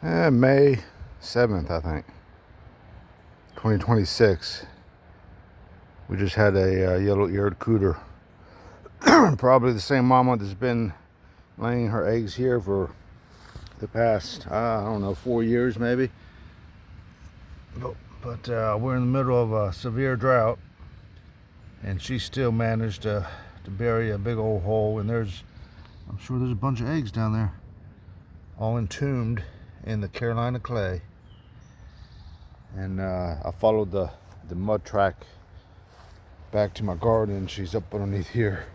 May 7th, I think, 2026. We just had a yellow-eared cooter. Probably the same mama that's been laying her eggs here for the past, I don't know, 4 years maybe. But we're in the middle of a severe drought, and she still managed to bury a big old hole. And I'm sure there's a bunch of eggs down there, all entombed in the Carolina clay. And I followed the mud track back to my garden. She's up underneath here.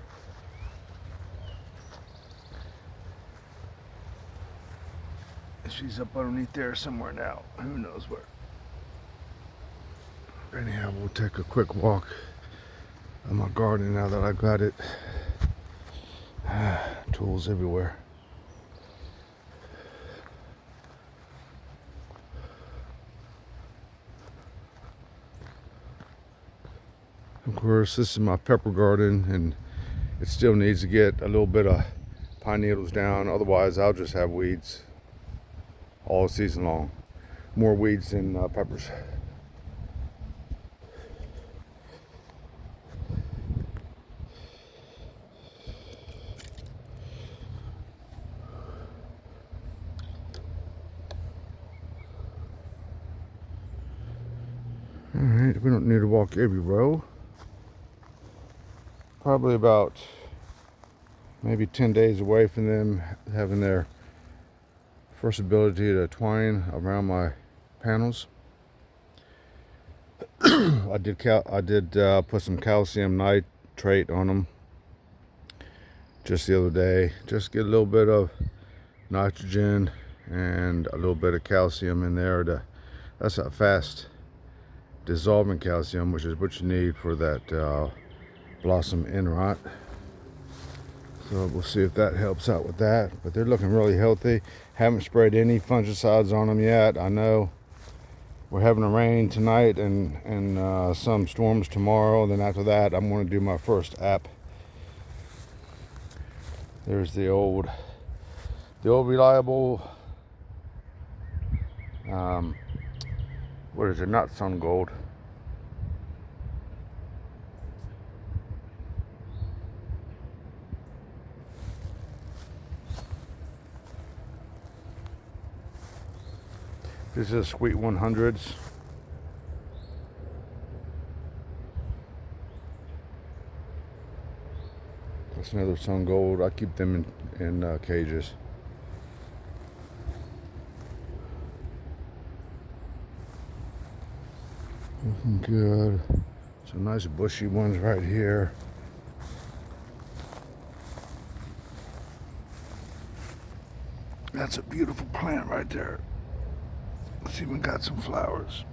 She's up underneath there somewhere now. Who knows where. Anyhow, we'll take a quick walk in my garden now that I got it. Tools everywhere. Of course, this is my pepper garden, and it still needs to get a little bit of pine needles down. Otherwise, I'll just have weeds all season long. More weeds than peppers. All right, we don't need to walk every row. Probably about maybe 10 days away from them having their first ability to twine around my panels. I did put some calcium nitrate on them just the other day. Just get a little bit of nitrogen and a little bit of calcium in there. That's a fast dissolving calcium, which is what you need for that blossom end rot. So we'll see if that helps out with that. But they're looking really healthy. Haven't sprayed any fungicides on them yet. I know we're having a rain tonight and some storms tomorrow. Then after that, I'm going to do my first app. There's the old reliable. What is it? Not Sun Gold. This is Sweet 100s. That's another Sun Gold. I keep them in cages. Looking good. Some nice bushy ones right here. That's a beautiful plant right there. It's even got some flowers.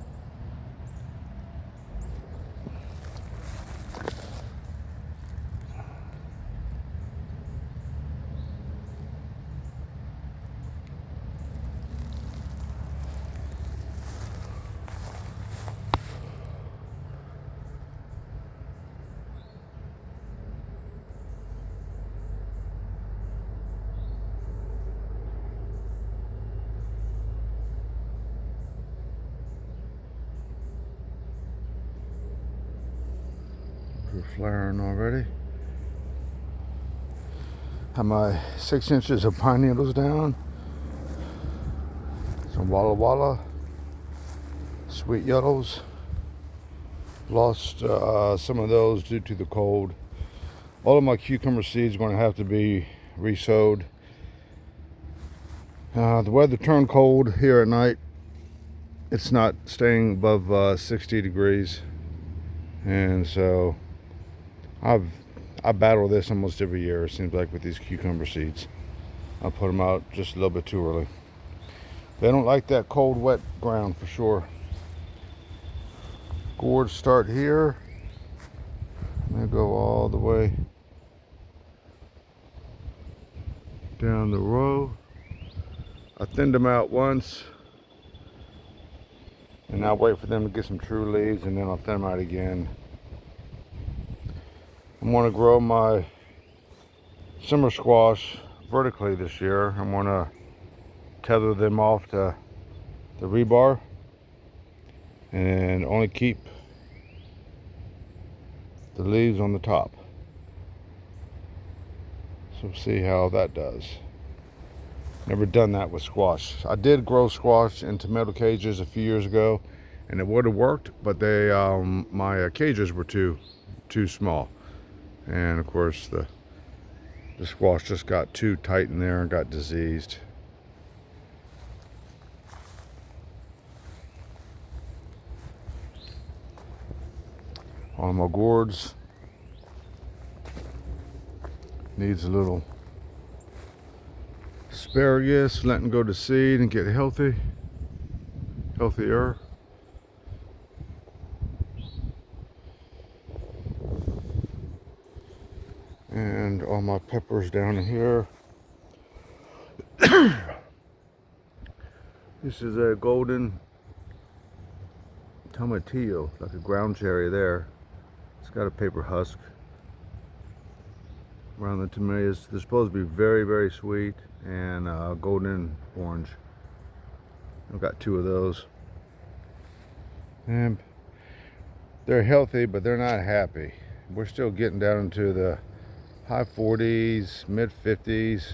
We're flaring already. Have my 6 inches of pine needles down. Some Walla Walla, sweet yellows. Lost some of those due to the cold. All of my cucumber seeds are going to have to be re-sowed. The weather turned cold here at night. It's not staying above 60 degrees, and so I battle this almost every year, it seems like, with these cucumber seeds. I put them out just a little bit too early. They don't like that cold, wet ground for sure. Gourds start here. They go all the way down the row. I thinned them out once, and I'll wait for them to get some true leaves, and then I'll thin them out again. I'm going to grow my summer squash vertically this year. I'm going to tether them off to the rebar and only keep the leaves on the top. So see how that does. Never done that with squash. I did grow squash in tomato cages a few years ago, and it would have worked, but they my cages were too small, and of course the squash just got too tight in there and got diseased. On my gourds, needs a little asparagus, letting go to seed and get healthier. And all my peppers down here. This is a golden tomatillo, like a ground cherry there. It's got a paper husk around the tomatoes. They're supposed to be very, very sweet and golden orange. I've got 2 of those. And they're healthy, but they're not happy. We're still getting down into the high 40s, mid 50s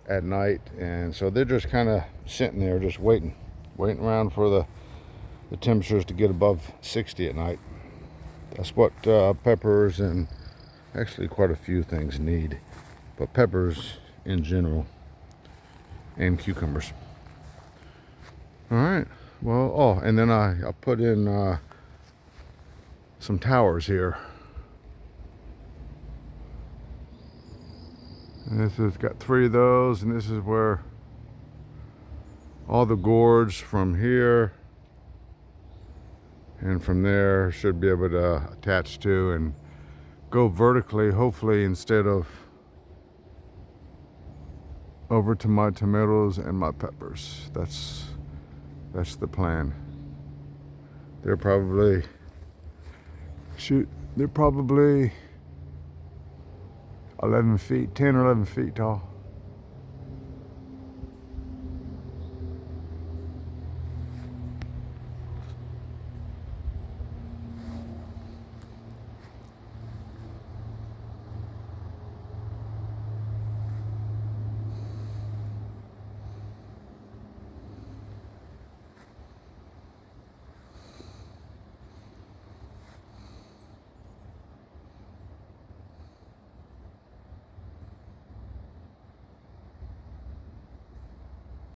at night, and so they're just kind of sitting there, just waiting around for the temperatures to get above 60 at night. That's what peppers and actually quite a few things need, but peppers in general, and cucumbers. All right, well, oh, and then I put in some towers here. And this has got 3 of those, and this is where all the gourds from here and from there should be able to attach to and go vertically, hopefully, instead of over to my tomatoes and my peppers. That's the plan. They're probably 11 feet, 10 or 11 feet tall.